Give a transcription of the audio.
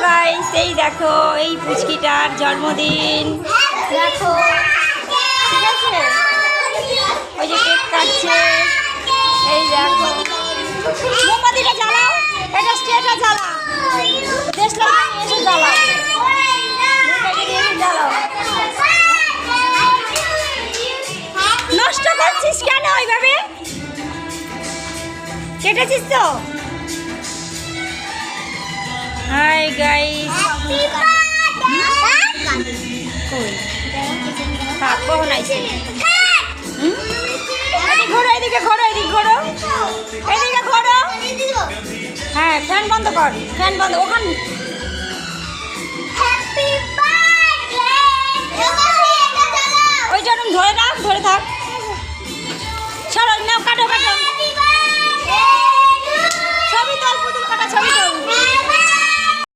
Guys, এই দেখো এই পুচকিটার জন্মদিন। দেখো, ঠিক আছে, ওই যে কেক কাটছে। এই দেখো, মোমবাতিটা জ্বালাও, এটা স্টেটা জ্বালাও, দেশলাই এসে জ্বালাও, জ্বালাও। নষ্ট করছিস কেন ওইভাবে? কেটেছিস তো? হাই গাইস, কখন আইছে? ঘোরো, এদিকে ঘোরো, এদিকে ঘোরো, এদিকে ঘোরো। হ্যাঁ, ফ্যান বন্ধ কর, ফ্যান বন্ধ। ওখান ওইটা ধরে রাখ, ধরে থাক। সরো, নাও, কাটো কাটো।